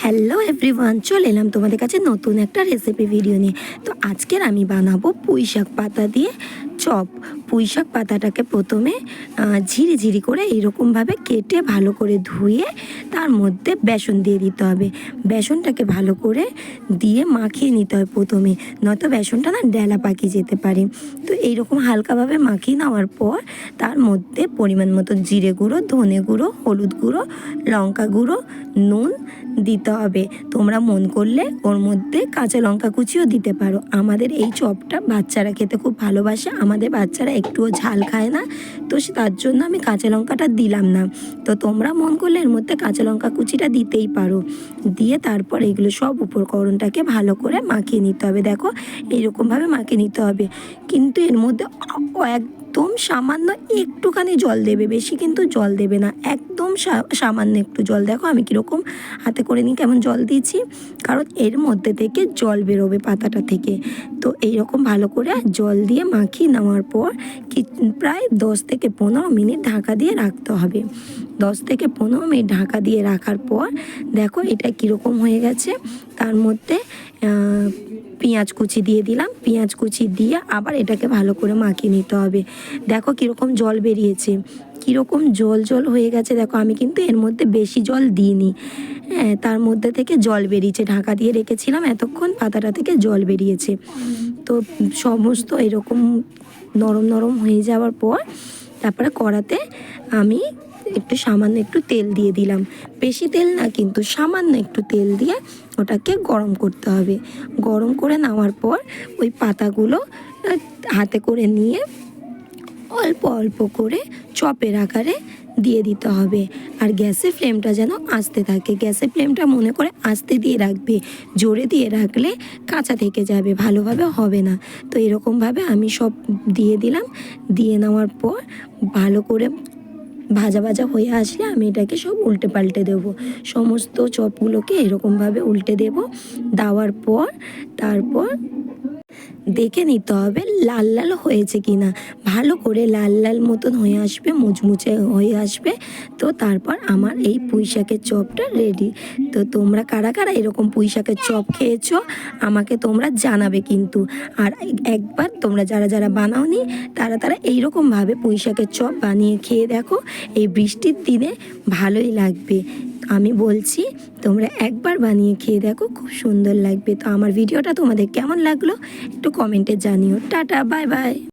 Hello everyone, চলে এলাম তোমাদের কাছে নতুন একটা রেসিপি ভিডিও নিয়ে। তো আজকের আমি বানাবো পুঁই শাক পাতা দিয়ে চপ। পুঁই শাক পাতাটাকে প্রথমে ঝিরি ঝিরি করে এইরকমভাবে কেটে ভালো করে ধুয়ে তার মধ্যে বেসন দিয়ে দিতে হবে। বেসনটাকে ভালো করে দিয়ে মাখিয়ে নিতে হয় প্রথমে, নয়তো বেসনটা না ডেলা পাকিয়ে যেতে পারে। তো এইরকম হালকাভাবে মাখিয়ে নেওয়ার পর তার মধ্যে পরিমাণ মতো জিরে গুঁড়ো, ধনে গুঁড়ো, হলুদ গুঁড়ো, লঙ্কা গুঁড়ো, নুন দিতে হবে। তোমরা মন করলে ওর মধ্যে কাঁচা লঙ্কা কুচিও দিতে পারো। আমাদের এই চপটা বাচ্চারা খেতে খুব ভালোবাসে, আমাদের বাচ্চারা একটুও ঝাল খায় না, তো তার জন্য আমি কাঁচা লঙ্কাটা দিলাম না। তো তোমরা মন করলে এর মধ্যে কাঁচা লঙ্কা কুচিটা দিতেই পারো। দিয়ে তারপর এগুলো সব উপকরণটাকে ভালো করে মাখিয়ে নিতে হবে। দেখো এইরকমভাবে মাখিয়ে নিতে হবে, কিন্তু এর মধ্যে একদম সামান্য একটুখানি জল দেবে, বেশি কিন্তু জল দেবে না, একদম সামান্য একটু জল। দেখো আমি কীরকম হাতে করে নিই কেমন জল দিয়েছি, কারণ এর মধ্যে থেকে জল বেরোবে পাতাটা থেকে। তো এইরকম ভালো করে জল দিয়ে মাখিয়ে নেওয়ার পর প্রায় 10 থেকে 15 মিনিট ঢাকা দিয়ে রাখতে হবে। 10 থেকে 15 মিনিট ঢাকা দিয়ে রাখার পর দেখো এটা কীরকম হয়ে গেছে। তার মধ্যে পেঁয়াজ কুচি দিয়ে দিলাম, পেঁয়াজ কুচি দিয়ে আবার এটাকে ভালো করে মাখিয়ে নিতে হবে। দেখো কীরকম জল বেরিয়েছে, কীরকম জল জল হয়ে গেছে। দেখো আমি কিন্তু এর মধ্যে বেশি জল দিইনি, হ্যাঁ তার মধ্যে থেকে জল বেরিয়েছে, ঢাকা দিয়ে রেখেছিলাম এতক্ষণ, পাতাটা থেকে জল বেরিয়েছে। তো সমস্ত এরকম নরম নরম হয়ে যাওয়ার পর তারপরে কড়াতে আমি সামান্য একটু তেল দিয়ে দিলাম, বেশি তেল না কিন্তু সামান্য একটু তেল দিয়ে ওটাকে গরম করতে হবে। গরম করে নেওয়ার পর ওই পাতাগুলো হাতে করে নিয়ে অল্প অল্প করে চপের আকারে দিয়ে দিতে হবে। আর গ্যাসের ফ্লেমটা যেন আস্তে থাকে, গ্যাসের ফ্লেমটা মনে করে আস্তে দিয়ে রাখবে, জোরে দিয়ে রাখলে কাঁচা থেকে যাবে, ভালোভাবে হবে না। তো এরকমভাবে আমি সব দিয়ে দিলাম, দিয়ে নেওয়ার পর ভালো করে ভাজা ভাজা হয়ে আসলে আমি এটাকে সব উল্টে পাল্টে দেবো। সমস্ত চপগুলোকে এরকমভাবে উল্টে দেব। দেওয়ার পর তারপর দেখে নিতে হবে লাল লাল হয়েছে কি না। ভালো করে লাল লাল মতন হয়ে আসবে, মুচমুচে হয়ে আসবে। তো তারপর আমার এই পুঁই শাকের চপটা রেডি। তো তোমরা কারা কারা এরকম পুঁই শাকের চপ খেয়েছো আমাকে তোমরা জানাবে কিন্তু। আর একবার তোমরা যারা যারা বানাওনি তারা তারা এইরকমভাবে পুঁই শাকের চপ বানিয়ে খেয়ে দেখো, এই বৃষ্টির দিনে ভালোই লাগবে। আমি বলছি তোমরা একবার বানিয়ে খেয়ে দেখো, খুব সুন্দর লাগবে। তো আমার ভিডিওটা তোমাদের কেমন লাগলো একটু কমেন্টে জানিও। Tata, bye bye.